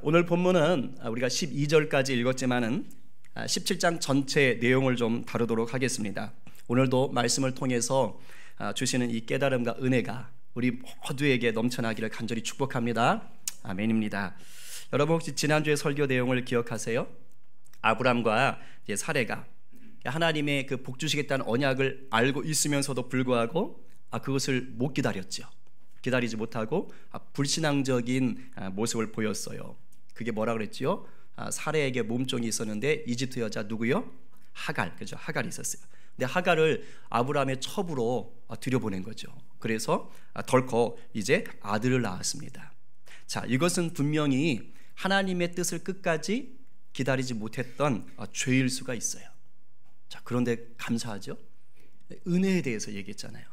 오늘 본문은 우리가 12절까지 읽었지만은 17장 전체 내용을 좀 다루도록 하겠습니다. 오늘도 말씀을 통해서 주시는 이 깨달음과 은혜가 우리 모두에게 넘쳐나기를 간절히 축복합니다. 아멘입니다. 여러분 혹시 지난주에 설교 내용을 기억하세요? 아브람과 사레가 하나님의 그 복 주시겠다는 언약을 알고 있으면서도 불구하고 그것을 못 기다렸죠. 기다리지 못하고 불신앙적인 모습을 보였어요. 그게 뭐라 그랬지요? 사레에게 몸종이 있었는데 이집트 여자 누구요? 하갈, 그죠? 하갈이 있었어요. 근데 하갈을 아브라함의 첩으로 들여보낸 거죠. 그래서 덜컥 이제 아들을 낳았습니다. 자, 이것은 분명히 하나님의 뜻을 끝까지 기다리지 못했던 죄일 수가 있어요. 자, 그런데 감사하죠? 은혜에 대해서 얘기했잖아요.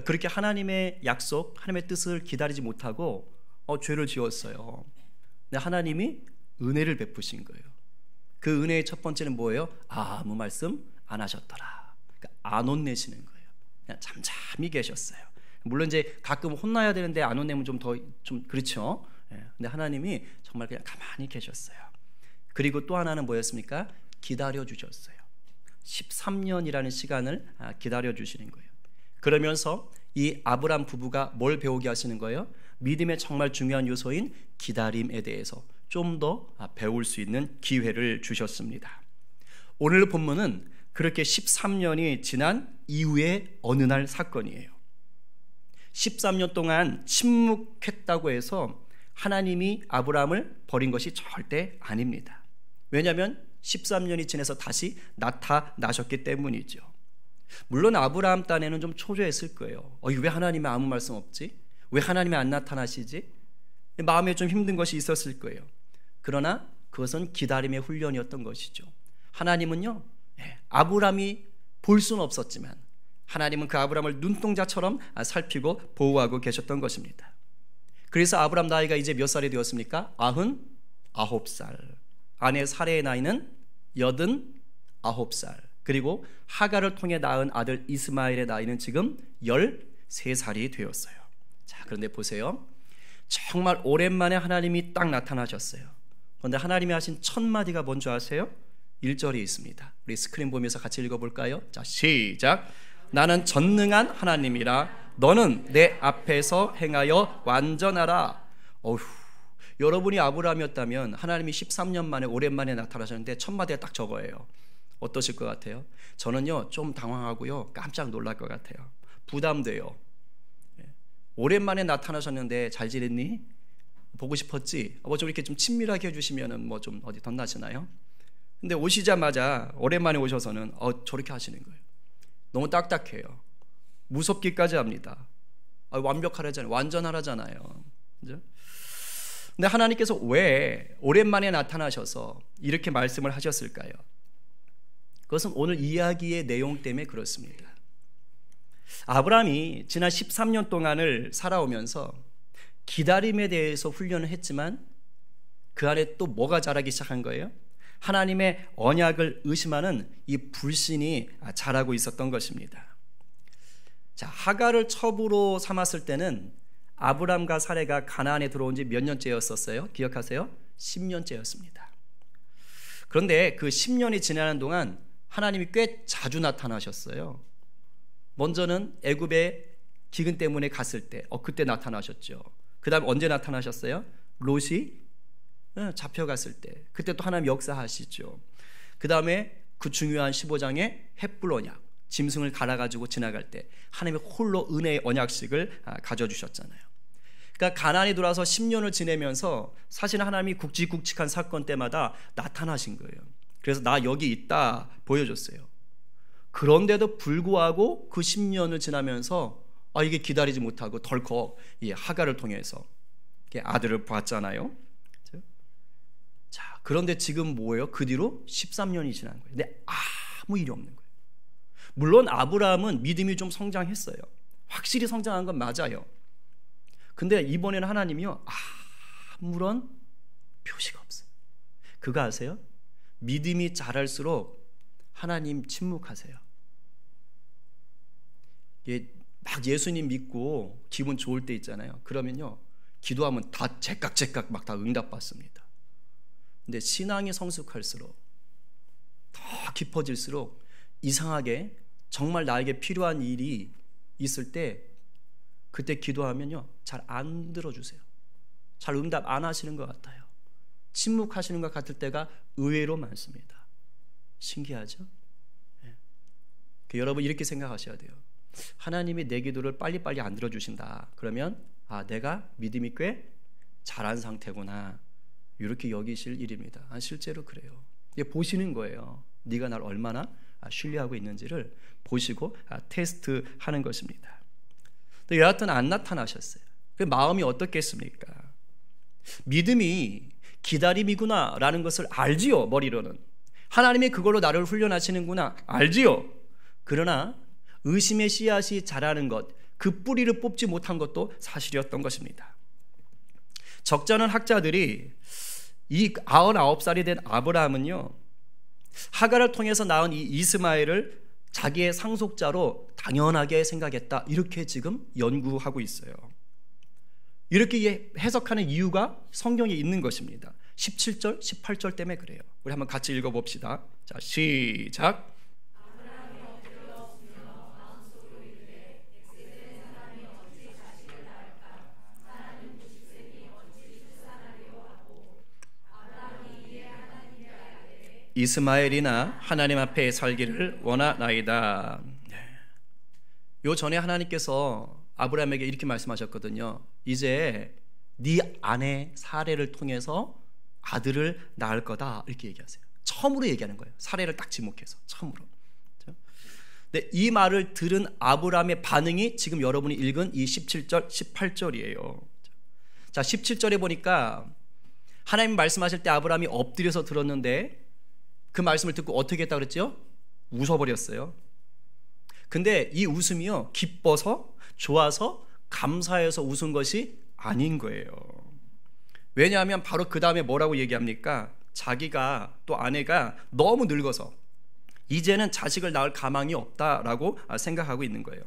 그렇게 하나님의 약속, 하나님의 뜻을 기다리지 못하고 죄를 지었어요. 근데 하나님이 은혜를 베푸신 거예요. 그 은혜의 첫 번째는 뭐예요? 아무 말씀 안 하셨더라. 그러니까 안 혼내시는 거예요. 그냥 잠잠히 계셨어요. 물론 이제 가끔 혼나야 되는데 안 혼내면 좀 그렇죠. 근데 하나님이 정말 그냥 가만히 계셨어요. 그리고 또 하나는 뭐였습니까? 기다려 주셨어요. 13년이라는 시간을 기다려 주시는 거예요. 그러면서 이 아브람 부부가 뭘 배우게 하시는 거예요? 믿음의 정말 중요한 요소인 기다림에 대해서 좀 더 배울 수 있는 기회를 주셨습니다. 오늘 본문은 그렇게 13년이 지난 이후의 어느 날 사건이에요. 13년 동안 침묵했다고 해서 하나님이 아브람을 버린 것이 절대 아닙니다. 왜냐하면 13년이 지나서 다시 나타나셨기 때문이죠. 물론 아브라함 딴에는 좀 초조했을 거예요. 왜 하나님이 아무 말씀 없지? 왜 하나님이 안 나타나시지? 마음에 좀 힘든 것이 있었을 거예요. 그러나 그것은 기다림의 훈련이었던 것이죠. 하나님은요, 아브라함이 볼 수는 없었지만 하나님은 그 아브라함을 눈동자처럼 살피고 보호하고 계셨던 것입니다. 그래서 아브라함 나이가 이제 몇 살이 되었습니까? 99살. 아내 사레의 나이는 89살. 그리고 하갈을 통해 낳은 아들 이스마엘의 나이는 지금 13살이 되었어요. 자, 그런데 보세요. 정말 오랜만에 하나님이 딱 나타나셨어요. 그런데 하나님이 하신 첫 마디가 뭔지 아세요? 1절이 있습니다. 우리 스크린 보면서 같이 읽어볼까요? 자, 시작. 나는 전능한 하나님이라 너는 내 앞에서 행하여 완전하라. 여러분이 아브라함이었다면 하나님이 13년 만에 오랜만에 나타나셨는데 첫 마디가 딱 저거예요. 어떠실 것 같아요? 저는요 좀 당황하고요 깜짝 놀랄 것 같아요. 부담돼요. 오랜만에 나타나셨는데 잘 지냈니? 보고 싶었지? 좀 이렇게 좀 친밀하게 해주시면은 뭐 좀 어디 덧나시나요? 근데 오시자마자 오랜만에 오셔서는 저렇게 하시는 거예요. 너무 딱딱해요. 무섭기까지 합니다. 완벽하라잖아요. 완전하라잖아요. 그죠? 근데 하나님께서 왜 오랜만에 나타나셔서 이렇게 말씀을 하셨을까요? 그것은 오늘 이야기의 내용 때문에 그렇습니다. 아브라함이 지난 13년 동안을 살아오면서 기다림에 대해서 훈련을 했지만 그 안에 또 뭐가 자라기 시작한 거예요? 하나님의 언약을 의심하는 이 불신이 자라고 있었던 것입니다. 자, 하갈을 첩으로 삼았을 때는 아브람과 사레가 가나안에 들어온 지 몇 년째였었어요? 기억하세요? 10년째였습니다. 그런데 그 10년이 지나는 동안 하나님이 꽤 자주 나타나셨어요. 먼저는 애굽의 기근 때문에 갔을 때 그때 나타나셨죠. 그 다음 언제 나타나셨어요? 롯이 잡혀갔을 때 그때 또 하나님 역사하시죠. 그 다음에 그 중요한 15장의 햇불 언약, 짐승을 갈아가지고 지나갈 때 하나님이 홀로 은혜의 언약식을 가져주셨잖아요. 그러니까 가나안에 들어와서 10년을 지내면서 사실 하나님이 굵직굵직한 사건 때마다 나타나신 거예요. 그래서 나 여기 있다 보여줬어요. 그런데도 불구하고 그 10년을 지나면서 이게 기다리지 못하고 덜컥 이 하갈을 통해서 아들을 보았잖아요. 자, 그런데 지금 뭐예요? 그 뒤로 13년이 지난 거예요. 근데 아무 일이 없는 거예요. 물론 아브라함은 믿음이 좀 성장했어요. 확실히 성장한 건 맞아요. 근데 이번에는 하나님이요 아무런 표시가 없어요. 그거 아세요? 믿음이 자랄수록 하나님 침묵하세요. 막 예수님 믿고 기분 좋을 때 있잖아요. 그러면요 기도하면 다 제깍제깍 막 다 응답받습니다. 근데 신앙이 성숙할수록 더 깊어질수록 이상하게 정말 나에게 필요한 일이 있을 때 그때 기도하면요 잘 안 들어주세요. 잘 응답 안 하시는 것 같아요. 침묵하시는 것 같을 때가 의외로 많습니다. 신기하죠? 네. 여러분 이렇게 생각하셔야 돼요. 하나님이 내 기도를 빨리빨리 안 들어주신다. 그러면 내가 믿음이 꽤 잘한 상태구나. 이렇게 여기실 일입니다. 실제로 그래요. 보시는 거예요. 네가 날 얼마나 신뢰하고 있는지를 보시고 테스트하는 것입니다. 여하튼 안 나타나셨어요. 그 마음이 어떻겠습니까? 믿음이 기다림이구나 라는 것을 알지요. 머리로는 하나님이 그걸로 나를 훈련하시는구나 알지요. 그러나 의심의 씨앗이 자라는 것, 그 뿌리를 뽑지 못한 것도 사실이었던 것입니다. 적잖은 학자들이 이 99살이 된 아브라함은요 하갈을 통해서 낳은 이 이스마엘을 자기의 상속자로 당연하게 생각했다, 이렇게 지금 연구하고 있어요. 이렇게 해석하는 이유가 성경에 있는 것입니다. 17절, 18절 때문에 그래요. 우리 한번 같이 읽어봅시다. 자, 시작. 이스마엘이나 하나님 앞에 살기를 원하나이다. 요 전에 하나님께서 아브라함에게 이렇게 말씀하셨거든요. 이제 네 아내 사레를 통해서 아들을 낳을 거다, 이렇게 얘기하세요. 처음으로 얘기하는 거예요. 사레를 딱 지목해서 처음으로. 근데 이 말을 들은 아브라함의 반응이 지금 여러분이 읽은 이 17절, 18절이에요. 자, 17절에 보니까 하나님 말씀하실 때 아브라함이 엎드려서 들었는데 그 말씀을 듣고 어떻게 했다 그랬죠? 웃어버렸어요. 근데 이 웃음이요 기뻐서, 좋아서, 감사해서 웃은 것이 아닌 거예요. 왜냐하면 바로 그 다음에 뭐라고 얘기합니까? 자기가 또 아내가 너무 늙어서 이제는 자식을 낳을 가망이 없다라고 생각하고 있는 거예요.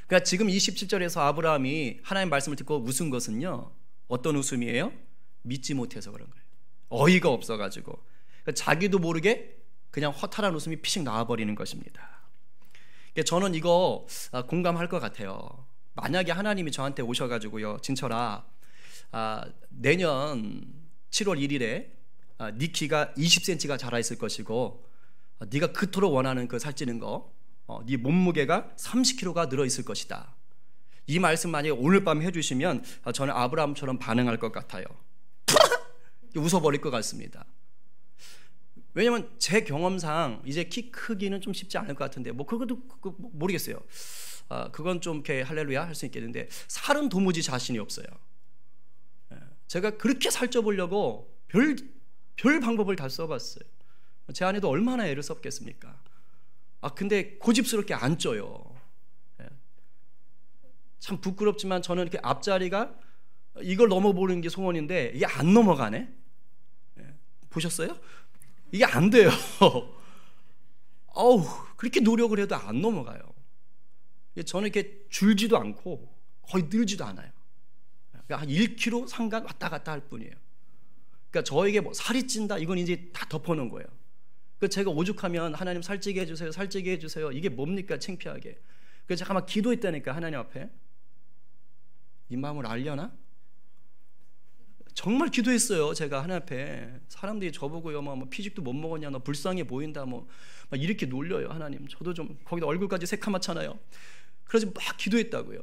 그러니까 지금 이 17절에서 아브라함이 하나님 말씀을 듣고 웃은 것은요 어떤 웃음이에요? 믿지 못해서 그런 거예요. 어이가 없어가지고 자기도 모르게 그냥 허탈한 웃음이 피식 나와버리는 것입니다. 저는 이거 공감할 것 같아요. 만약에 하나님이 저한테 오셔가지고요, 진철아, 내년 7월 1일에 네 키가 20cm가 자라 있을 것이고 네가 그토록 원하는 그 살찌는 거, 네 몸무게가 30kg가 늘어 있을 것이다. 이 말씀 만약에 오늘 밤 해주시면 저는 아브라함처럼 반응할 것 같아요. 웃어버릴 것 같습니다. 왜냐면 제 경험상 이제 키 크기는 좀 쉽지 않을 것 같은데 그것도 모르겠어요. 그건 좀 이렇게 할렐루야 할 수 있겠는데 살은 도무지 자신이 없어요. 제가 그렇게 살쪄보려고 별 방법을 다 써봤어요. 제 아내도 얼마나 애를 썼겠습니까? 근데 고집스럽게 안 쪄요. 참 부끄럽지만 저는 이렇게 앞자리가 이걸 넘어보는 게 소원인데 이게 안 넘어가네. 보셨어요? 이게 안 돼요. 그렇게 노력을 해도 안 넘어가요. 저는 이렇게 줄지도 않고 거의 늘지도 않아요. 한 1kg 상간 왔다 갔다 할 뿐이에요. 그러니까 저에게 살이 찐다 이건 이제 다 덮어놓은 거예요. 제가 오죽하면 하나님 살찌게 해주세요, 살찌게 해주세요. 이게 뭡니까 창피하게. 그래서 제가 막 기도했다니까 하나님 앞에. 이 마음을 알려나? 정말 기도했어요. 제가 하나님 앞에. 사람들이 저보고요, 피식도 못 먹었냐, 너 불쌍해 보인다, 막 이렇게 놀려요. 하나님, 저도 좀 거기다 얼굴까지 새카맣잖아요. 그래서 막 기도했다고요.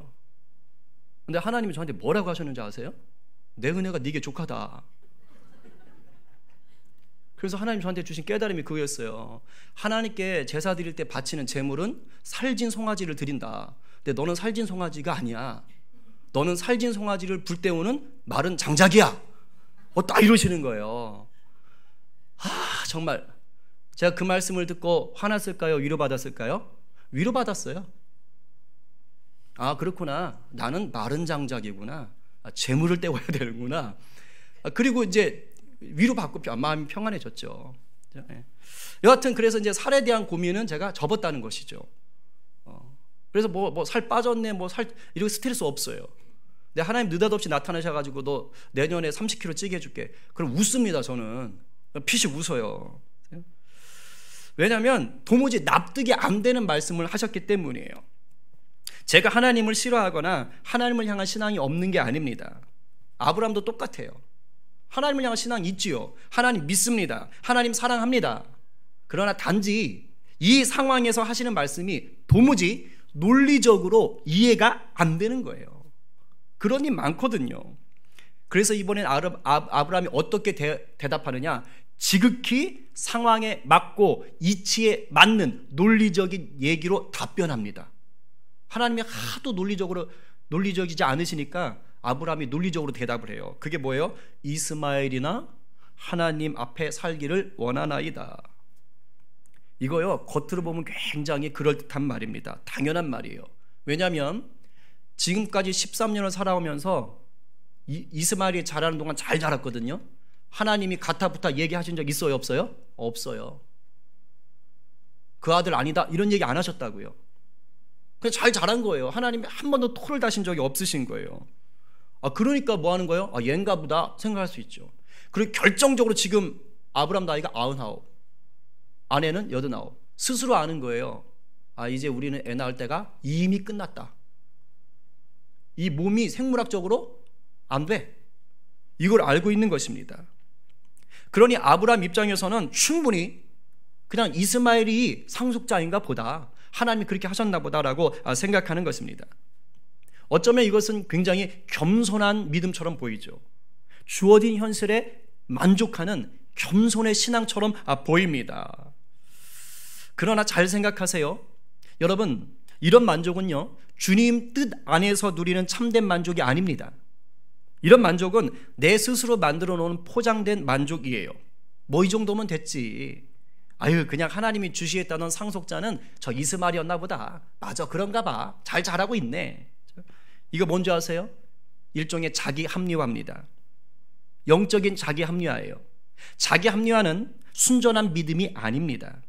근데 하나님이 저한테 뭐라고 하셨는지 아세요? 내 은혜가 네게 족하다. 그래서 하나님 저한테 주신 깨달음이 그거였어요. 하나님께 제사 드릴 때 바치는 제물은 살진 송아지를 드린다. 근데 너는 살진 송아지가 아니야. 너는 살진 송아지를 불 때우는 마른 장작이야. 딱 이러시는 거예요. 정말 제가 그 말씀을 듣고 화났을까요? 위로받았을까요? 위로받았어요. 그렇구나. 나는 마른 장작이구나. 재물을 때워야 되는구나. 그리고 이제 위로받고 마음이 평안해졌죠. 여하튼 그래서 이제 살에 대한 고민은 제가 접었다는 것이죠. 그래서 살 빠졌네, 이렇게 스트레스 없어요. 내 하나님 느닷없이 나타나셔가지고 너 내년에 30kg 찌게 해줄게. 그럼 웃습니다. 저는 피식 웃어요. 왜냐하면 도무지 납득이 안 되는 말씀을 하셨기 때문이에요. 제가 하나님을 싫어하거나 하나님을 향한 신앙이 없는 게 아닙니다. 아브라함도 똑같아요. 하나님을 향한 신앙이 있지요. 하나님 믿습니다. 하나님 사랑합니다. 그러나 단지 이 상황에서 하시는 말씀이 도무지 논리적으로 이해가 안 되는 거예요. 그런 일 많거든요. 그래서 이번엔 아브라함이 어떻게 대답하느냐? 지극히 상황에 맞고 이치에 맞는 논리적인 얘기로 답변합니다. 하나님이 하도 논리적이지 않으시니까 아브라함이 논리적으로 대답을 해요. 그게 뭐예요? 이스마엘이나 하나님 앞에 살기를 원하나이다. 이거요, 겉으로 보면 굉장히 그럴듯한 말입니다. 당연한 말이에요. 왜냐하면 지금까지 13년을 살아오면서 이스마엘이 자라는 동안 잘 자랐거든요. 하나님이 가타부타 얘기하신 적 있어요, 없어요? 없어요. 그 아들 아니다 이런 얘기 안 하셨다고요. 그냥 잘 자란 거예요. 하나님이 한 번도 토를 다신 적이 없으신 거예요. 그러니까 뭐 하는 거예요? 얘인가 보다 생각할 수 있죠. 그리고 결정적으로 지금 아브라함 나이가 99, 아내는 89. 스스로 아는 거예요. 이제 우리는 애 낳을 때가 이미 끝났다. 이 몸이 생물학적으로 안 돼. 이걸 알고 있는 것입니다. 그러니 아브라함 입장에서는 충분히 그냥 이스마엘이 상속자인가 보다, 하나님이 그렇게 하셨나 보다라고 생각하는 것입니다. 어쩌면 이것은 굉장히 겸손한 믿음처럼 보이죠. 주어진 현실에 만족하는 겸손의 신앙처럼 보입니다. 그러나 잘 생각하세요. 여러분, 이런 만족은요, 주님 뜻 안에서 누리는 참된 만족이 아닙니다. 이런 만족은 내 스스로 만들어 놓은 포장된 만족이에요. 뭐 이 정도면 됐지. 그냥 하나님이 주시했다는 상속자는 저 이스마엘이었나 보다. 맞아, 그런가 봐. 잘 자라고 있네. 이거 뭔지 아세요? 일종의 자기 합리화입니다. 영적인 자기 합리화예요. 자기 합리화는 순전한 믿음이 아닙니다.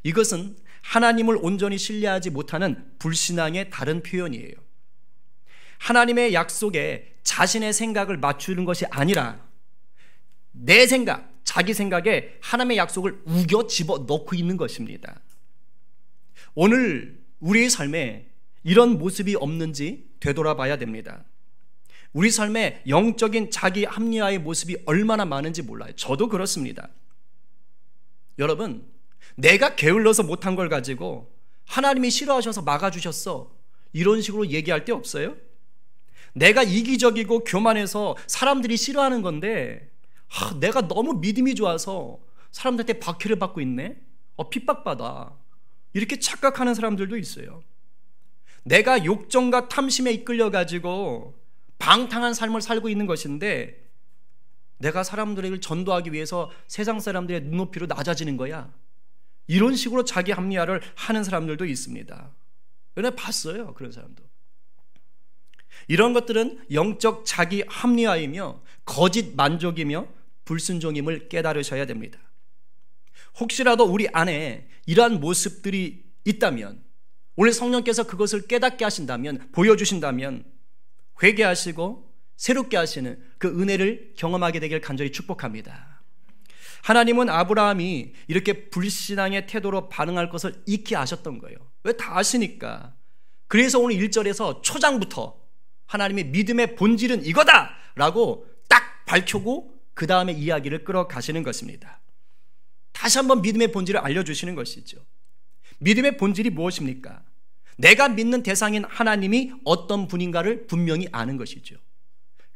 이것은 하나님을 온전히 신뢰하지 못하는 불신앙의 다른 표현이에요. 하나님의 약속에 자신의 생각을 맞추는 것이 아니라 내 생각, 자기 생각에 하나님의 약속을 우겨 집어넣고 있는 것입니다. 오늘 우리의 삶에 이런 모습이 없는지 되돌아봐야 됩니다. 우리 삶에 영적인 자기 합리화의 모습이 얼마나 많은지 몰라요. 저도 그렇습니다. 여러분, 내가 게을러서 못한 걸 가지고 하나님이 싫어하셔서 막아주셨어, 이런 식으로 얘기할 때 없어요? 내가 이기적이고 교만해서 사람들이 싫어하는 건데 내가 너무 믿음이 좋아서 사람들한테 박해를 받고 있네, 핍박받아, 이렇게 착각하는 사람들도 있어요. 내가 욕정과 탐심에 이끌려가지고 방탕한 삶을 살고 있는 것인데 내가 사람들에게 전도하기 위해서 세상 사람들의 눈높이로 낮아지는 거야, 이런 식으로 자기 합리화를 하는 사람들도 있습니다. 내가 봤어요, 그런 사람도. 이런 것들은 영적 자기 합리화이며 거짓 만족이며 불순종임을 깨달으셔야 됩니다. 혹시라도 우리 안에 이러한 모습들이 있다면, 오늘 성령께서 그것을 깨닫게 하신다면, 보여주신다면 회개하시고 새롭게 하시는 그 은혜를 경험하게 되길 간절히 축복합니다. 하나님은 아브라함이 이렇게 불신앙의 태도로 반응할 것을 익히 아셨던 거예요. 왜? 다 아시니까. 그래서 오늘 1절에서 초장부터 하나님의 믿음의 본질은 이거다 라고 딱 밝히고 그 다음에 이야기를 끌어가시는 것입니다. 다시 한번 믿음의 본질을 알려주시는 것이죠. 믿음의 본질이 무엇입니까? 내가 믿는 대상인 하나님이 어떤 분인가를 분명히 아는 것이죠.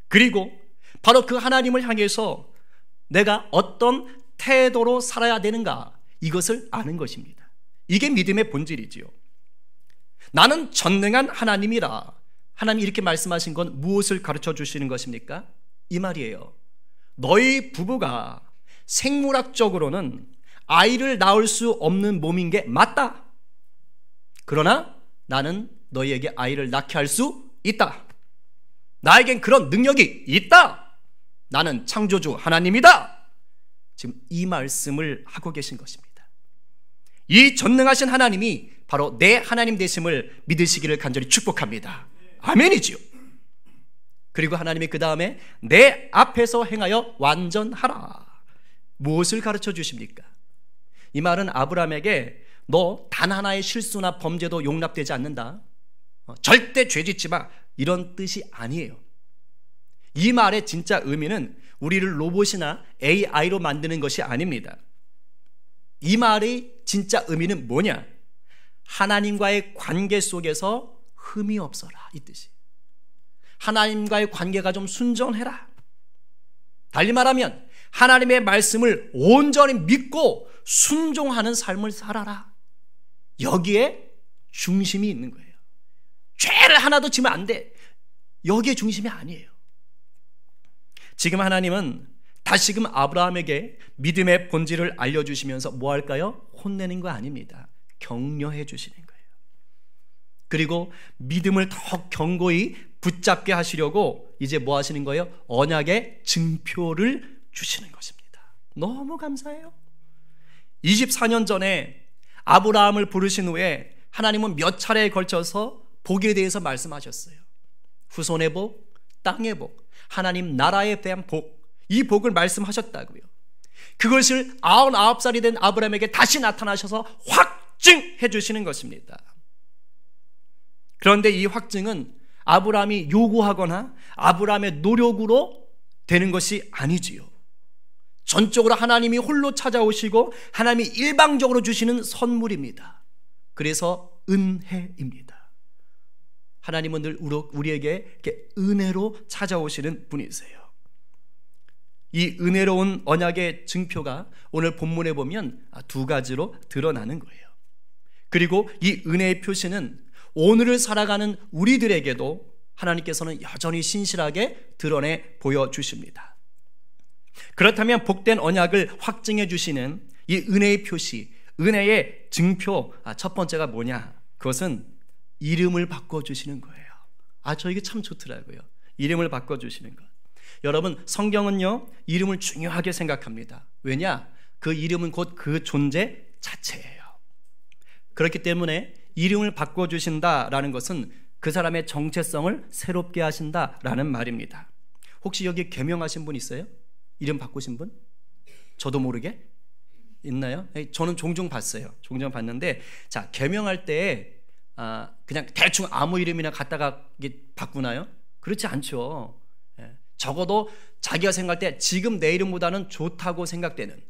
그리고 바로 그 하나님을 향해서 내가 어떤 태도로 살아야 되는가, 이것을 아는 것입니다. 이게 믿음의 본질이지요. 나는 전능한 하나님이라. 하나님이 이렇게 말씀하신 건 무엇을 가르쳐 주시는 것입니까? 이 말이에요. 너희 부부가 생물학적으로는 아이를 낳을 수 없는 몸인 게 맞다. 그러나 나는 너희에게 아이를 낳게 할 수 있다. 나에겐 그런 능력이 있다. 나는 창조주 하나님이다. 지금 이 말씀을 하고 계신 것입니다. 이 전능하신 하나님이 바로 내 하나님 되심을 믿으시기를 간절히 축복합니다. 아멘이지요. 그리고 하나님이 그 다음에 내 앞에서 행하여 완전하라. 무엇을 가르쳐 주십니까? 이 말은 아브라함에게 너 단 하나의 실수나 범죄도 용납되지 않는다, 절대 죄짓지 마, 이런 뜻이 아니에요. 이 말의 진짜 의미는 우리를 로봇이나 AI로 만드는 것이 아닙니다. 이 말의 진짜 의미는 뭐냐? 하나님과의 관계 속에서 흠이 없어라, 이 뜻이. 하나님과의 관계가 좀 순전해라. 달리 말하면 하나님의 말씀을 온전히 믿고 순종하는 삶을 살아라. 여기에 중심이 있는 거예요. 죄를 하나도 지면 안 돼, 여기에 중심이 아니에요. 지금 하나님은 다시금 아브라함에게 믿음의 본질을 알려주시면서 뭐 할까요? 혼내는 거 아닙니다. 격려해 주시는 거예요. 그리고 믿음을 더 견고히 붙잡게 하시려고 이제 뭐 하시는 거예요? 언약의 증표를 주시는 것입니다. 너무 감사해요. 24년 전에 아브라함을 부르신 후에 하나님은 몇 차례에 걸쳐서 복에 대해서 말씀하셨어요. 후손의 복, 땅의 복, 하나님 나라에 대한 복, 이 복을 말씀하셨다고요. 그것을 99살이 된 아브라함에게 다시 나타나셔서 확증해 주시는 것입니다. 그런데 이 확증은 아브라함이 요구하거나 아브라함의 노력으로 되는 것이 아니지요. 전적으로 하나님이 홀로 찾아오시고 하나님이 일방적으로 주시는 선물입니다. 그래서 은혜입니다. 하나님은 늘 우리에게 이렇게 은혜로 찾아오시는 분이세요. 이 은혜로운 언약의 증표가 오늘 본문에 보면 두 가지로 드러나는 거예요. 그리고 이 은혜의 표시는 오늘을 살아가는 우리들에게도 하나님께서는 여전히 신실하게 드러내 보여주십니다. 그렇다면 복된 언약을 확증해 주시는 이 은혜의 표시, 은혜의 증표, 첫 번째가 뭐냐? 그것은 이름을 바꿔주시는 거예요. 저 이게 참 좋더라고요. 이름을 바꿔주시는 것. 여러분, 성경은요, 이름을 중요하게 생각합니다. 왜냐? 그 이름은 곧 그 존재 자체예요. 그렇기 때문에 이름을 바꿔주신다라는 것은 그 사람의 정체성을 새롭게 하신다라는 말입니다. 혹시 여기 개명하신 분 있어요? 이름 바꾸신 분? 저도 모르게? 있나요? 저는 종종 봤어요. 종종 봤는데, 자, 개명할 때 그냥 대충 아무 이름이나 갖다가 바꾸나요? 그렇지 않죠. 적어도 자기가 생각할 때 지금 내 이름보다는 좋다고 생각되는,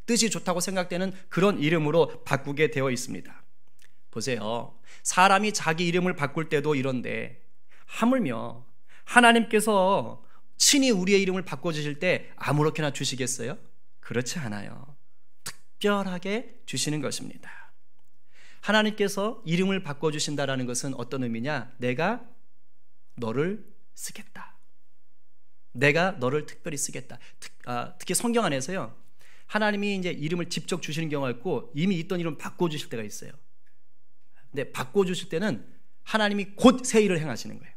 뜻이 좋다고 생각되는 그런 이름으로 바꾸게 되어 있습니다. 보세요. 사람이 자기 이름을 바꿀 때도 이런데 하물며 하나님께서 친히 우리의 이름을 바꿔주실 때 아무렇게나 주시겠어요? 그렇지 않아요. 특별하게 주시는 것입니다. 하나님께서 이름을 바꿔주신다라는 것은 어떤 의미냐? 내가 너를 쓰겠다. 내가 너를 특별히 쓰겠다. 특히 성경 안에서요, 하나님이 이제 이름을 직접 주시는 경우가 있고 이미 있던 이름을 바꿔주실 때가 있어요. 근데 바꿔주실 때는 하나님이 곧 새 일을 행하시는 거예요.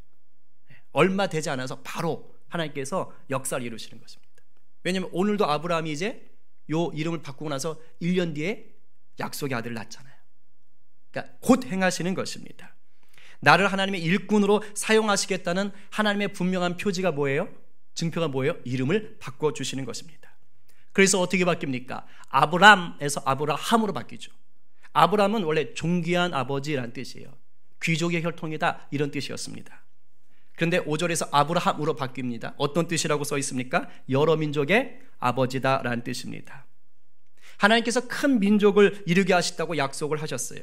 얼마 되지 않아서 바로 하나님께서 역사를 이루시는 것입니다. 왜냐하면 오늘도 아브라함이 이제 요 이름을 바꾸고 나서 1년 뒤에 약속의 아들을 낳잖아요. 그러니까 곧 행하시는 것입니다. 나를 하나님의 일꾼으로 사용하시겠다는 하나님의 분명한 표지가 뭐예요? 증표가 뭐예요? 이름을 바꿔주시는 것입니다. 그래서 어떻게 바뀝니까? 아브람에서 아브라함으로 바뀌죠. 아브람은 원래 존귀한 아버지라는 뜻이에요. 귀족의 혈통이다, 이런 뜻이었습니다. 그런데 5절에서 아브라함으로 바뀝니다. 어떤 뜻이라고 써 있습니까? 여러 민족의 아버지다라는 뜻입니다. 하나님께서 큰 민족을 이루게 하시다고 약속을 하셨어요.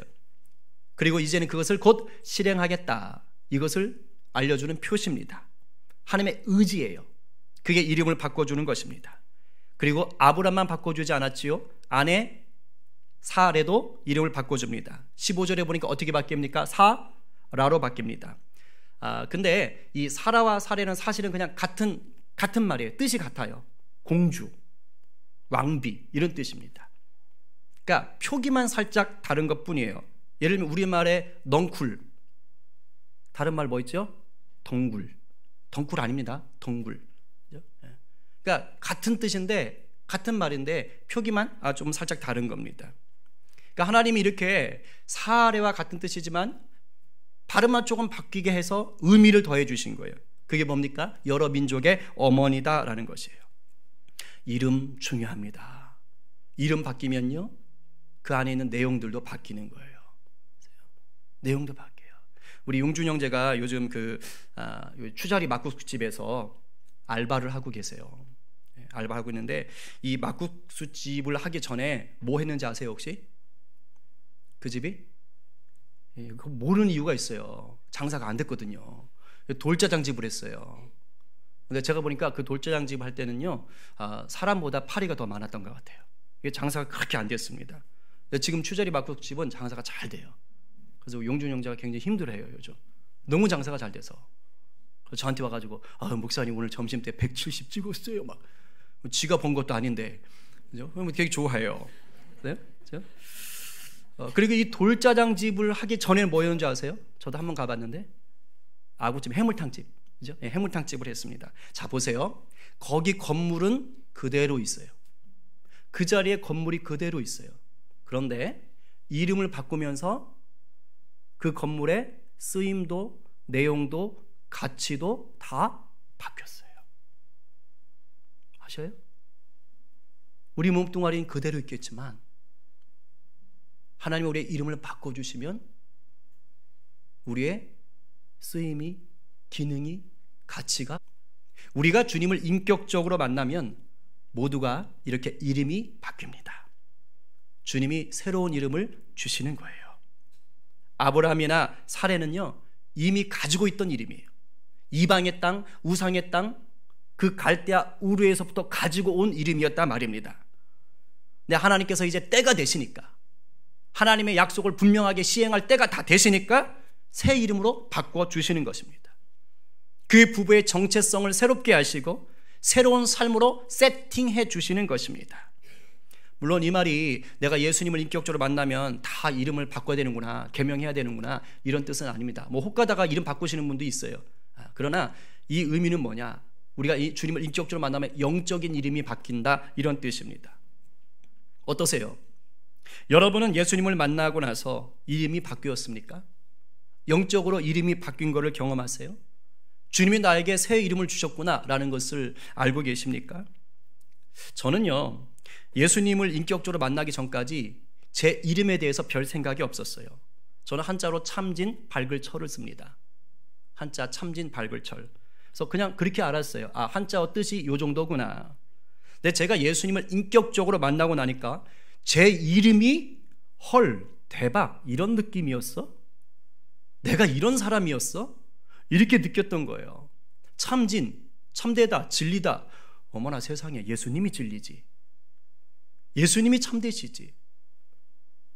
그리고 이제는 그것을 곧 실행하겠다, 이것을 알려주는 표시입니다. 하나님의 의지예요. 그게 이름을 바꿔주는 것입니다. 그리고 아브람만 바꿔주지 않았지요. 아내 사레도 이름을 바꿔줍니다. 15절에 보니까 어떻게 바뀝니까? 사라로 바뀝니다. 근데 이 사라와 사레는 사실은 그냥 같은 말이에요. 뜻이 같아요. 공주, 왕비, 이런 뜻입니다. 그러니까 표기만 살짝 다른 것뿐이에요. 예를 들면 우리말에 넝쿨, 다른 말 뭐 있죠? 덩굴. 덩굴 아닙니다. 덩굴. 그러니까 같은 뜻인데, 같은 말인데 표기만 좀 살짝 다른 겁니다. 그러니까 하나님이 이렇게 사례와 같은 뜻이지만 발음만 조금 바뀌게 해서 의미를 더해 주신 거예요. 그게 뭡니까? 여러 민족의 어머니다라는 것이에요. 이름 중요합니다. 이름 바뀌면요, 그 안에 있는 내용들도 바뀌는 거예요. 내용도 바뀌어요. 우리 용준 형제가 요즘 추자리 막국수집에서 알바를 하고 계세요. 알바하고 있는데, 이 막국수집을 하기 전에 뭐 했는지 아세요 혹시? 그 집이? 그거 모르는 이유가 있어요. 장사가 안 됐거든요. 돌짜장집을 했어요. 근데 제가 보니까 그 돌짜장집 할 때는요, 사람보다 파리가 더 많았던 것 같아요. 이게 장사가 그렇게 안 됐습니다. 근데 지금 추자리 막국수집은 장사가 잘 돼요. 그래서 용준 형제가 굉장히 힘들어해요 요즘. 너무 장사가 잘 돼서. 그래서 저한테 와가지고, 목사님 오늘 점심 때 170 찍었어요. 막 지가 번 것도 아닌데, 그죠? 되게 좋아해요. 네? 그리고 이 돌짜장집을 하기 전에는 뭐였는지 아세요? 저도 한번 가봤는데, 아구찜, 해물탕집, 그죠? 네, 해물탕집을 했습니다. 자, 보세요. 거기 건물은 그대로 있어요. 그 자리에 건물이 그대로 있어요. 그런데 이름을 바꾸면서 그 건물의 쓰임도, 내용도, 가치도 다 바뀌었어요. 아셔요? 우리 몸뚱아리는 그대로 있겠지만 하나님이 우리의 이름을 바꿔주시면 우리의 쓰임이, 기능이, 가치가, 우리가 주님을 인격적으로 만나면 모두가 이렇게 이름이 바뀝니다. 주님이 새로운 이름을 주시는 거예요. 아브라함이나 사레는요, 이미 가지고 있던 이름이에요. 이방의 땅, 우상의 땅, 그 갈대아 우르에서부터 가지고 온 이름이었단 말입니다. 근데 하나님께서 이제 때가 되시니까, 하나님의 약속을 분명하게 시행할 때가 다 되시니까 새 이름으로 바꿔주시는 것입니다. 그 부부의 정체성을 새롭게 하시고 새로운 삶으로 세팅해 주시는 것입니다. 물론 이 말이 내가 예수님을 인격적으로 만나면 다 이름을 바꿔야 되는구나, 개명해야 되는구나, 이런 뜻은 아닙니다. 혹 가다가 이름 바꾸시는 분도 있어요. 그러나 이 의미는 뭐냐? 우리가 이 주님을 인격적으로 만나면 영적인 이름이 바뀐다, 이런 뜻입니다. 어떠세요? 여러분은 예수님을 만나고 나서 이름이 바뀌었습니까? 영적으로 이름이 바뀐 것을 경험하세요? 주님이 나에게 새 이름을 주셨구나 라는 것을 알고 계십니까? 저는요, 예수님을 인격적으로 만나기 전까지 제 이름에 대해서 별 생각이 없었어요. 저는 한자로 참진 발글철을 씁니다. 한자 참진 발글철. 그래서 그냥 그렇게 알았어요. 한자어 뜻이 요 정도구나. 근데 제가 예수님을 인격적으로 만나고 나니까 제 이름이 헐, 대박, 이런 느낌이었어? 내가 이런 사람이었어? 이렇게 느꼈던 거예요. 참진, 참되다, 진리다. 어머나 세상에, 예수님이 진리지. 예수님이 참되시지.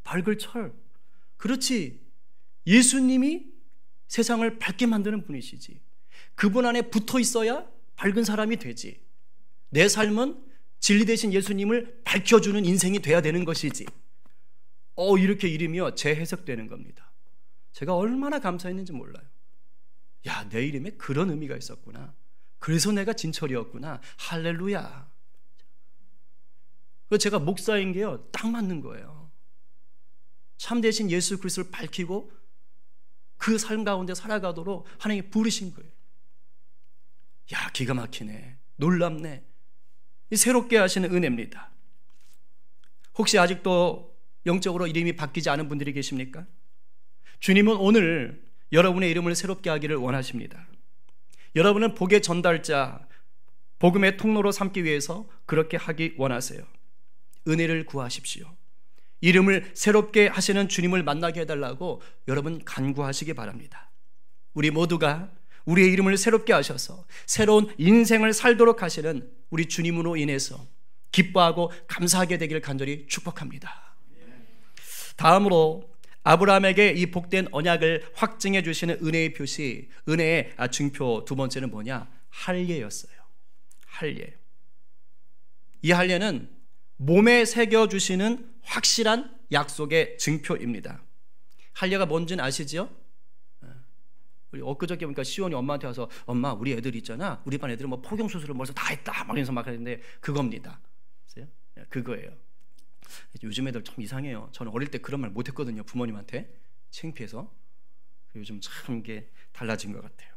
발글철, 그렇지, 예수님이 세상을 밝게 만드는 분이시지. 그분 안에 붙어 있어야 밝은 사람이 되지. 내 삶은 진리 되신 예수님을 밝혀주는 인생이 돼야 되는 것이지. 이렇게 이름이요, 재해석되는 겁니다. 제가 얼마나 감사했는지 몰라요. 야, 내 이름에 그런 의미가 있었구나. 그래서 내가 진철이었구나. 할렐루야. 제가 목사인 게요, 딱 맞는 거예요. 참되신 예수 그리스도를 밝히고 그 삶 가운데 살아가도록 하나님이 부르신 거예요. 야, 기가 막히네, 놀랍네. 새롭게 하시는 은혜입니다. 혹시 아직도 영적으로 이름이 바뀌지 않은 분들이 계십니까? 주님은 오늘 여러분의 이름을 새롭게 하기를 원하십니다. 여러분은 복의 전달자, 복음의 통로로 삼기 위해서 그렇게 하기 원하세요. 은혜를 구하십시오. 이름을 새롭게 하시는 주님을 만나게 해달라고 여러분 간구하시기 바랍니다. 우리 모두가 우리의 이름을 새롭게 하셔서 새로운 인생을 살도록 하시는 우리 주님으로 인해서 기뻐하고 감사하게 되기를 간절히 축복합니다. 다음으로 아브라함에게 이 복된 언약을 확증해 주시는 은혜의 표시, 은혜의 증표 두 번째는 뭐냐? 할례였어요. 할례. 이 할례는 몸에 새겨주시는 확실한 약속의 증표입니다. 할례가 뭔지는 아시죠? 우리 엊그저께 보니까 시온이 엄마한테 와서, 엄마, 우리 애들 있잖아, 우리 반 애들은 뭐 포경수술을 벌써 다 했다 막 이러면서 막 하는데 그겁니다. 그거예요. 요즘 애들 참 이상해요. 저는 어릴 때 그런 말 못했거든요, 부모님한테 창피해서. 요즘 참 이게 달라진 것 같아요.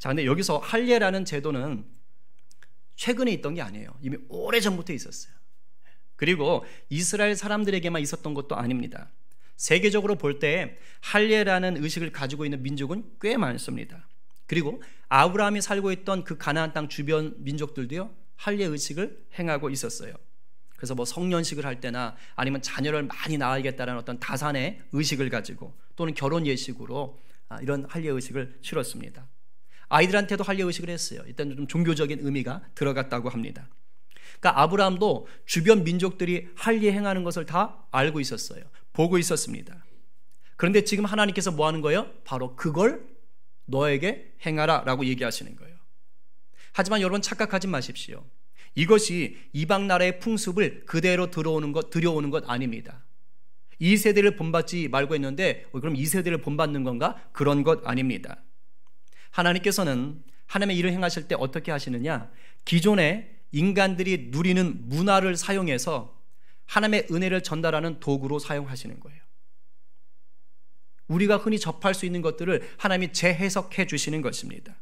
자, 근데 여기서 할례라는 제도는 최근에 있던 게 아니에요. 이미 오래전부터 있었어요. 그리고 이스라엘 사람들에게만 있었던 것도 아닙니다. 세계적으로 볼 때 할례라는 의식을 가지고 있는 민족은 꽤 많습니다. 그리고 아브라함이 살고 있던 그 가나안 땅 주변 민족들도요, 할례 의식을 행하고 있었어요. 그래서 뭐 성년식을 할 때나 아니면 자녀를 많이 낳아야겠다는 어떤 다산의 의식을 가지고 또는 결혼 예식으로 이런 할례 의식을 치렀습니다. 아이들한테도 할례 의식을 했어요. 일단 좀 종교적인 의미가 들어갔다고 합니다. 그러니까 아브라함도 주변 민족들이 할례 행하는 것을 다 알고 있었어요. 보고 있었습니다. 그런데 지금 하나님께서 뭐 하는 거예요? 바로 그걸 너에게 행하라 라고 얘기하시는 거예요. 하지만 여러분 착각하지 마십시오. 이것이 이방 나라의 풍습을 그대로 들여오는 것 아닙니다. 이 세대를 본받지 말고 했는데 그럼 이 세대를 본받는 건가? 그런 것 아닙니다. 하나님께서는 하나님의 일을 행하실 때 어떻게 하시느냐? 기존에 인간들이 누리는 문화를 사용해서 하나님의 은혜를 전달하는 도구로 사용하시는 거예요. 우리가 흔히 접할 수 있는 것들을 하나님이 재해석해 주시는 것입니다.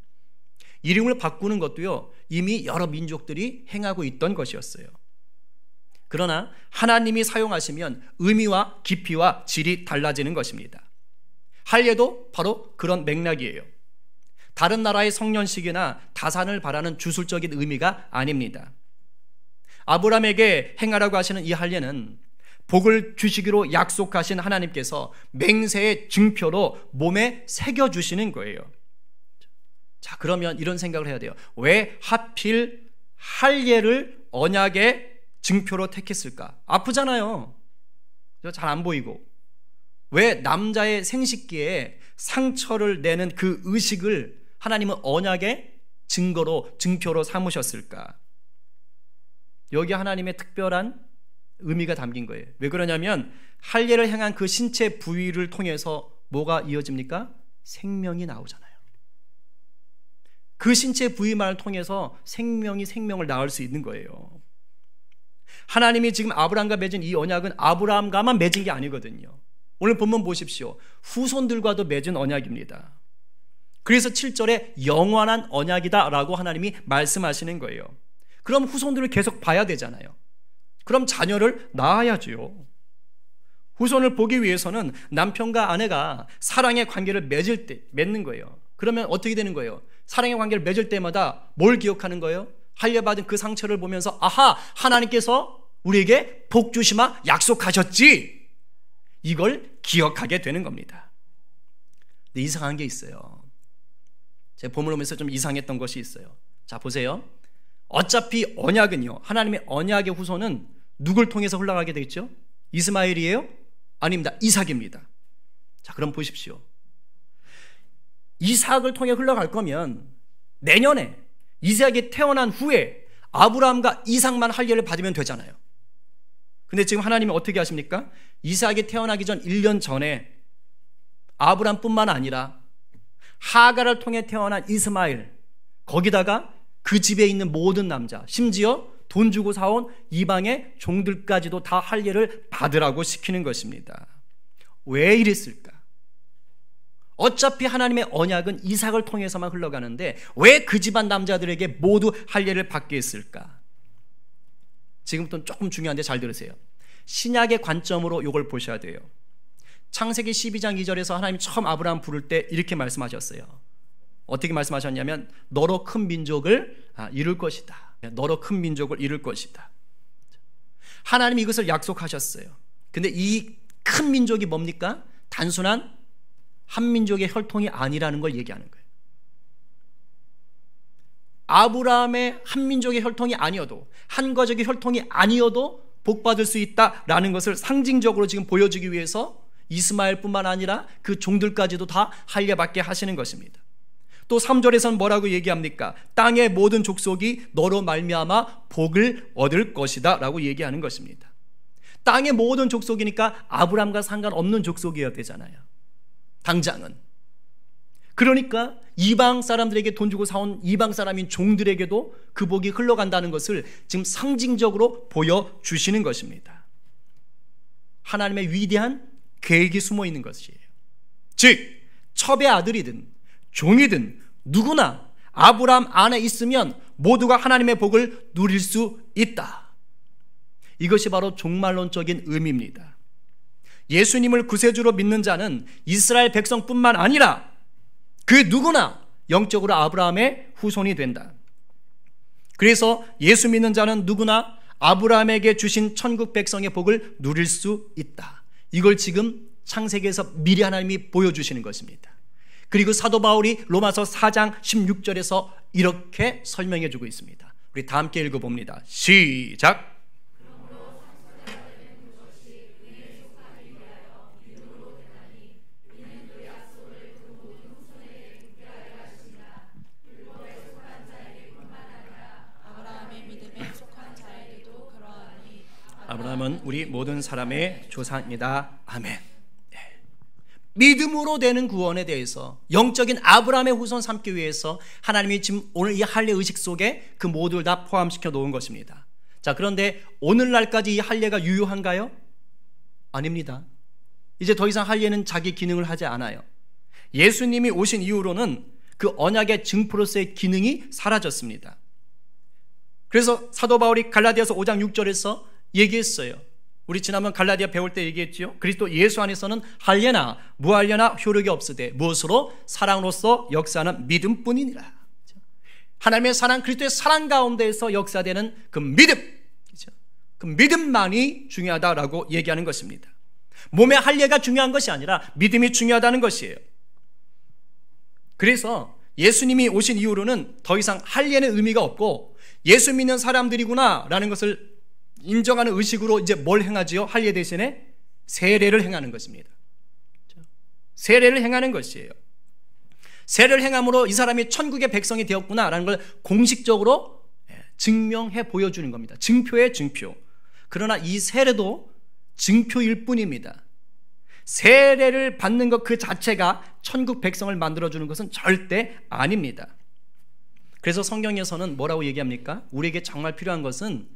이름을 바꾸는 것도요, 이미 여러 민족들이 행하고 있던 것이었어요. 그러나 하나님이 사용하시면 의미와 깊이와 질이 달라지는 것입니다. 할례도 바로 그런 맥락이에요. 다른 나라의 성년식이나 다산을 바라는 주술적인 의미가 아닙니다. 아브라함에게 행하라고 하시는 이 할례는 복을 주시기로 약속하신 하나님께서 맹세의 증표로 몸에 새겨주시는 거예요. 자, 그러면 이런 생각을 해야 돼요. 왜 하필 할례를 언약의 증표로 택했을까? 아프잖아요. 잘 안 보이고. 왜 남자의 생식기에 상처를 내는 그 의식을 하나님은 언약의 증표로 삼으셨을까? 여기 하나님의 특별한 의미가 담긴 거예요. 왜 그러냐면 할례를 행한 그 신체 부위를 통해서 뭐가 이어집니까? 생명이 나오잖아요. 그 신체 부위만을 통해서 생명을 낳을 수 있는 거예요. 하나님이 지금 아브라함과 맺은 이 언약은 아브라함과만 맺은 게 아니거든요. 오늘 본문 보십시오. 후손들과도 맺은 언약입니다. 그래서 7절에 영원한 언약이다라고 하나님이 말씀하시는 거예요. 그럼 후손들을 계속 봐야 되잖아요. 그럼 자녀를 낳아야죠. 후손을 보기 위해서는 남편과 아내가 사랑의 관계를 맺는 거예요. 그러면 어떻게 되는 거예요? 사랑의 관계를 맺을 때마다 뭘 기억하는 거예요? 할례받은 그 상처를 보면서 아하, 하나님께서 우리에게 복 주시마 약속하셨지. 이걸 기억하게 되는 겁니다. 근데 이상한 게 있어요. 제가 본문을 보면서 좀 이상했던 것이 있어요. 자, 보세요. 어차피 언약은요, 하나님의 언약의 후손은 누굴 통해서 흘러가게 되어 있죠? 이스마엘이에요? 아닙니다. 이삭입니다. 자, 그럼 보십시오. 이삭을 통해 흘러갈 거면 내년에 이삭이 태어난 후에 아브라함과 이삭만 할례를 받으면 되잖아요. 근데 지금 하나님이 어떻게 하십니까? 이삭이 태어나기 전 1년 전에 아브라함뿐만 아니라 하가를 통해 태어난 이스마엘, 거기다가 그 집에 있는 모든 남자, 심지어 돈 주고 사온 이방의 종들까지도 다 할례를 받으라고 시키는 것입니다. 왜 이랬을까? 어차피 하나님의 언약은 이삭을 통해서만 흘러가는데 왜 그 집안 남자들에게 모두 할례를 받게 했을까? 지금부터는 조금 중요한데 잘 들으세요. 신약의 관점으로 이걸 보셔야 돼요. 창세기 12장 2절에서 하나님이 처음 아브라함 부를 때 이렇게 말씀하셨어요. 어떻게 말씀하셨냐면 너로 큰 민족을 이룰 것이다. 너로 큰 민족을 이룰 것이다. 하나님이 이것을 약속하셨어요. 근데 이 큰 민족이 뭡니까? 단순한 한 민족의 혈통이 아니라는 걸 얘기하는 거예요. 아브라함의 한 민족의 혈통이 아니어도, 한 가족의 혈통이 아니어도 복받을 수 있다라는 것을 상징적으로 지금 보여주기 위해서 이스마엘뿐만 아니라 그 종들까지도 다 할례받게 하시는 것입니다. 또 3절에서는 뭐라고 얘기합니까? 땅의 모든 족속이 너로 말미암아 복을 얻을 것이다 라고 얘기하는 것입니다. 땅의 모든 족속이니까 아브라함과 상관없는 족속이어야 되잖아요, 당장은. 그러니까 이방 사람들에게 돈 주고 사온 이방 사람인 종들에게도 그 복이 흘러간다는 것을 지금 상징적으로 보여주시는 것입니다. 하나님의 위대한 계획이 숨어 있는 것이에요. 즉 첩의 아들이든 종이든 누구나 아브라함 안에 있으면 모두가 하나님의 복을 누릴 수 있다. 이것이 바로 종말론적인 의미입니다. 예수님을 구세주로 믿는 자는 이스라엘 백성뿐만 아니라 그 누구나 영적으로 아브라함의 후손이 된다. 그래서 예수 믿는 자는 누구나 아브라함에게 주신 천국 백성의 복을 누릴 수 있다. 이걸 지금 창세기에서 미리 하나님이 보여주시는 것입니다. 그리고 사도 바울이 로마서 4장 16절에서 이렇게 설명해 주고 있습니다. 우리 다 함께 읽어봅니다. 시작. 아브라함은 우리 모든 사람의 조상이다. 아멘. 믿음으로 되는 구원에 대해서 영적인 아브라함의 후손 삼기 위해서 하나님이 지금 오늘 이 할례 의식 속에 그 모두를 다 포함시켜 놓은 것입니다. 자, 그런데 오늘날까지 이 할례가 유효한가요? 아닙니다. 이제 더 이상 할례는 자기 기능을 하지 않아요. 예수님이 오신 이후로는 그 언약의 증표로서의 기능이 사라졌습니다. 그래서 사도 바울이 갈라디아서 5장 6절에서 얘기했어요. 우리 지난번 갈라디아 배울 때 얘기했죠. 그리스도 예수 안에서는 할례나 무할례나 효력이 없으되 무엇으로? 사랑으로서 역사하는 믿음뿐이니라. 하나님의 사랑, 그리스도의 사랑 가운데에서 역사되는 그 믿음, 그 믿음만이 중요하다라고 얘기하는 것입니다. 몸의 할례가 중요한 것이 아니라 믿음이 중요하다는 것이에요. 그래서 예수님이 오신 이후로는 더 이상 할례는 의미가 없고 예수 믿는 사람들이구나 라는 것을 인정하는 의식으로 이제 뭘 행하지요? 할례 대신에 세례를 행하는 것입니다. 세례를 행하는 것이에요. 세례를 행함으로 이 사람이 천국의 백성이 되었구나라는 걸 공식적으로 증명해 보여주는 겁니다. 증표의 증표. 그러나 이 세례도 증표일 뿐입니다. 세례를 받는 것 그 자체가 천국 백성을 만들어주는 것은 절대 아닙니다. 그래서 성경에서는 뭐라고 얘기합니까? 우리에게 정말 필요한 것은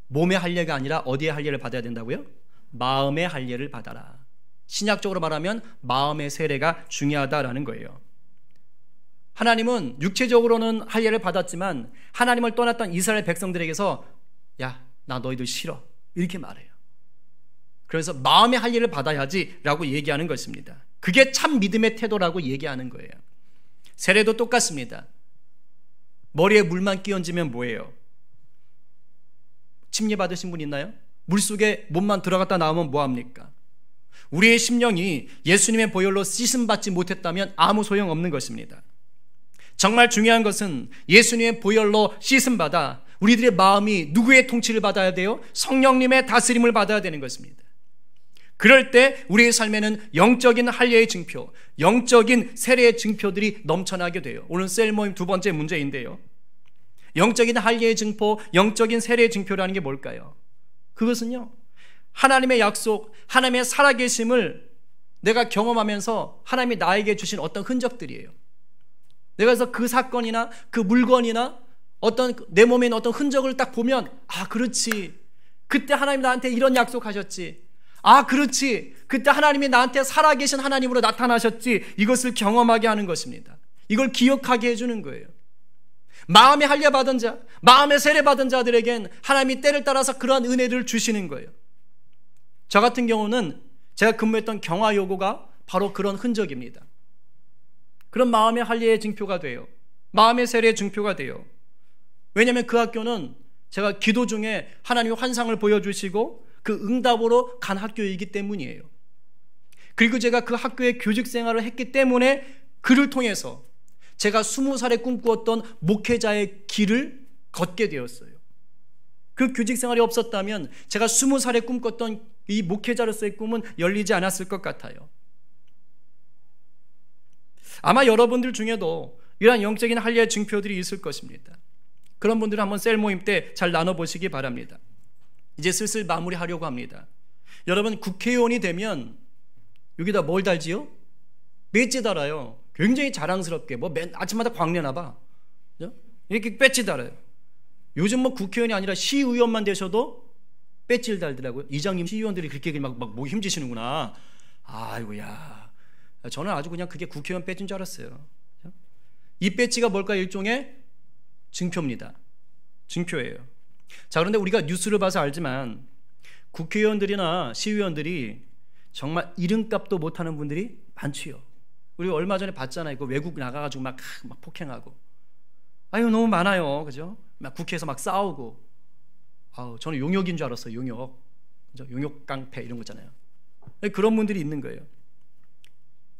몸의 할례가 아니라 어디의 할례를 받아야 된다고요? 마음의 할례를 받아라. 신약적으로 말하면 마음의 세례가 중요하다라는 거예요. 하나님은 육체적으로는 할례를 받았지만 하나님을 떠났던 이스라엘 백성들에게서 야, 나 너희들 싫어 이렇게 말해요. 그래서 마음의 할례를 받아야지 라고 얘기하는 것입니다. 그게 참 믿음의 태도라고 얘기하는 거예요. 세례도 똑같습니다. 머리에 물만 끼얹으면 뭐예요? 침례 받으신 분 있나요? 물속에 몸만 들어갔다 나오면 뭐합니까? 우리의 심령이 예수님의 보혈로 씻음받지 못했다면 아무 소용없는 것입니다. 정말 중요한 것은 예수님의 보혈로 씻음받아 우리들의 마음이 누구의 통치를 받아야 돼요? 성령님의 다스림을 받아야 되는 것입니다. 그럴 때 우리의 삶에는 영적인 할례의 증표, 영적인 세례의 증표들이 넘쳐나게 돼요. 오늘 셀 모임 두 번째 문제인데요. 영적인 할례의 증표, 영적인 세례의 증표라는 게 뭘까요? 그것은요, 하나님의 약속, 하나님의 살아계심을 내가 경험하면서 하나님이 나에게 주신 어떤 흔적들이에요. 내가 그래서 그 사건이나 그 물건이나 어떤 내 몸에 있는 어떤 흔적을 딱 보면 아, 그렇지. 그때 하나님 나한테 이런 약속하셨지. 아, 그렇지. 그때 하나님이 나한테 살아계신 하나님으로 나타나셨지. 이것을 경험하게 하는 것입니다. 이걸 기억하게 해주는 거예요. 마음에 할례 받은 자, 마음에 세례 받은 자들에겐 하나님이 때를 따라서 그러한 은혜를 주시는 거예요. 저 같은 경우는 제가 근무했던 경화여고가 바로 그런 흔적입니다. 그런 마음의 할례의 증표가 돼요. 마음의 세례의 증표가 돼요. 왜냐하면 그 학교는 제가 기도 중에 하나님의 환상을 보여주시고 그 응답으로 간 학교이기 때문이에요. 그리고 제가 그 학교의 교직 생활을 했기 때문에 그를 통해서 제가 20살에 꿈꾸었던 목회자의 길을 걷게 되었어요. 그 교직 생활이 없었다면 제가 20살에 꿈꿨던 이 목회자로서의 꿈은 열리지 않았을 것 같아요. 아마 여러분들 중에도 이러한 영적인 할례의 증표들이 있을 것입니다. 그런 분들은 한번 셀 모임 때 잘 나눠보시기 바랍니다. 이제 슬슬 마무리하려고 합니다. 여러분, 국회의원이 되면 여기다 뭘 달지요? 배지 달아요. 굉장히 자랑스럽게 맨 아침마다 광내나 봐. 이렇게 배지 달아요. 요즘 국회의원이 아니라 시의원만 되셔도 배지를 달더라고요. 이장님, 시의원들이 그렇게 막 힘주시는구나. 아이고야. 저는 아주 그냥 그게 국회의원 배지인 줄 알았어요. 이 배지가 뭘까요? 일종의 증표입니다. 증표예요. 자, 그런데 우리가 뉴스를 봐서 알지만 국회의원들이나 시의원들이 정말 이름값도 못하는 분들이 많지요. 우리 얼마 전에 봤잖아요. 그 외국 나가가지고 막 폭행하고. 아유, 너무 많아요. 그죠? 막 국회에서 막 싸우고. 아우, 저는 용역인 줄 알았어요. 용역. 그죠? 용역 깡패 이런 거잖아요. 그런 분들이 있는 거예요.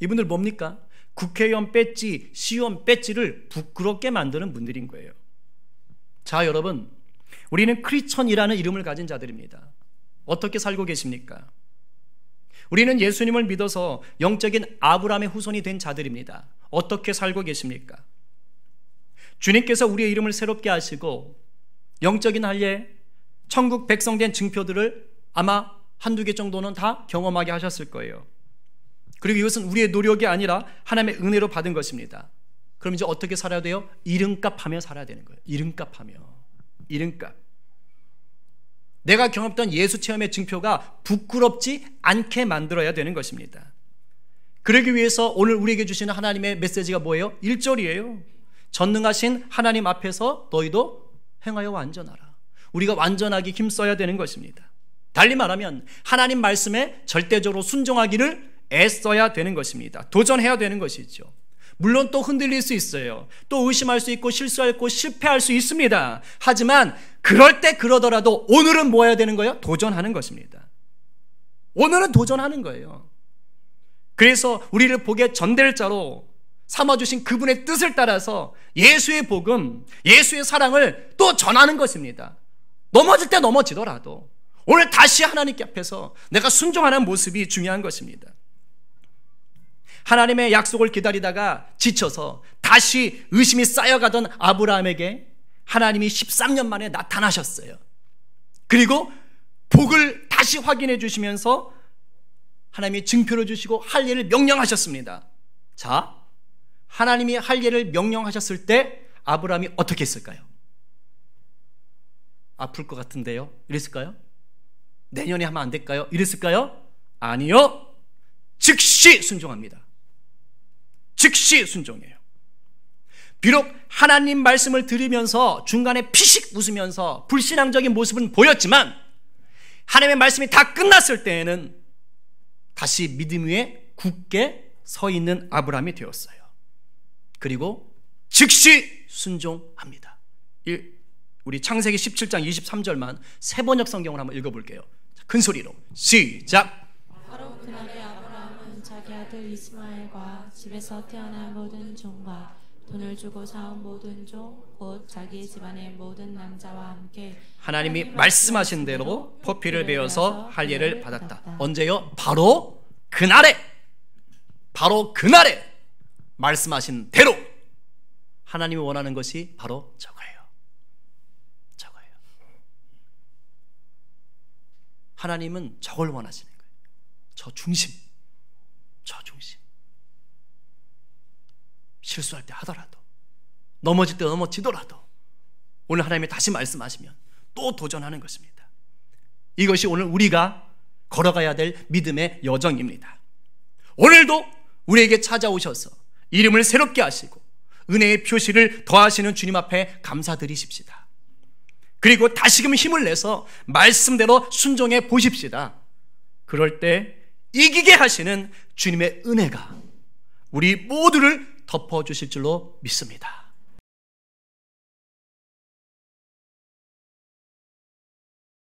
이분들 뭡니까? 국회의원 배지, 시의원 배지를 부끄럽게 만드는 분들인 거예요. 자, 여러분, 우리는 크리스천이라는 이름을 가진 자들입니다. 어떻게 살고 계십니까? 우리는 예수님을 믿어서 영적인 아브라함의 후손이 된 자들입니다. 어떻게 살고 계십니까? 주님께서 우리의 이름을 새롭게 하시고 영적인 할례, 천국 백성 된 증표들을 아마 한두 개 정도는 다 경험하게 하셨을 거예요. 그리고 이것은 우리의 노력이 아니라 하나님의 은혜로 받은 것입니다. 그럼 이제 어떻게 살아야 돼요? 이름값 하며 살아야 되는 거예요. 이름값 하며. 이름값. 내가 경험했던 예수 체험의 증표가 부끄럽지 않게 만들어야 되는 것입니다. 그러기 위해서 오늘 우리에게 주시는 하나님의 메시지가 뭐예요? 1절이에요. 전능하신 하나님 앞에서 너희도 행하여 완전하라. 우리가 완전하게 힘써야 되는 것입니다. 달리 말하면 하나님 말씀에 절대적으로 순종하기를 애써야 되는 것입니다. 도전해야 되는 것이죠. 물론 또 흔들릴 수 있어요. 또 의심할 수 있고 실수할 실패할 수 있습니다. 하지만 그럴 때 그러더라도 오늘은 뭐 해야 되는 거예요? 도전하는 것입니다. 오늘은 도전하는 거예요. 그래서 우리를 복의 전달자로 삼아주신 그분의 뜻을 따라서 예수의 복음, 예수의 사랑을 또 전하는 것입니다. 넘어질 때 넘어지더라도 오늘 다시 하나님께 앞에서 내가 순종하는 모습이 중요한 것입니다. 하나님의 약속을 기다리다가 지쳐서 다시 의심이 쌓여가던 아브라함에게 하나님이 13년 만에 나타나셨어요. 그리고 복을 다시 확인해 주시면서 하나님이 증표를 주시고 할례를 명령하셨습니다. 자, 하나님이 할례를 명령하셨을 때 아브라함이 어떻게 했을까요? 아플 것 같은데요? 이랬을까요? 내년에 하면 안 될까요? 이랬을까요? 아니요. 즉시 순종합니다. 즉시 순종해요. 비록 하나님 말씀을 들으면서 중간에 피식 웃으면서 불신앙적인 모습은 보였지만 하나님의 말씀이 다 끝났을 때에는 다시 믿음 위에 굳게 서 있는 아브라함이 되었어요. 그리고 즉시 순종합니다. 우리 창세기 17장 23절만 세번역 성경을 한번 읽어볼게요. 큰 소리로 시작. 바로 그날에 아브라함은 자기 아들 이스마엘과 집에서 태어난 모든 종과 돈을 주고 사온 모든 종 곧 자기 집안의 모든 남자와 함께 하나님이 말씀하신 대로 포피를 베어서 할례를 받았다. 언제요? 바로 그날에 말씀하신 대로 하나님이 원하는 것이 바로 저거예요. 하나님은 저걸 원하시는 거예요. 저 중심. 실수할 때 하더라도, 넘어질 때 넘어지더라도 오늘 하나님이 다시 말씀하시면 또 도전하는 것입니다. 이것이 오늘 우리가 걸어가야 될 믿음의 여정입니다. 오늘도 우리에게 찾아오셔서 이름을 새롭게 하시고 은혜의 표시를 더하시는 주님 앞에 감사드리십시다. 그리고 다시금 힘을 내서 말씀대로 순종해 보십시다. 그럴 때 이기게 하시는 주님의 은혜가 우리 모두를 덮어주실 줄로 믿습니다.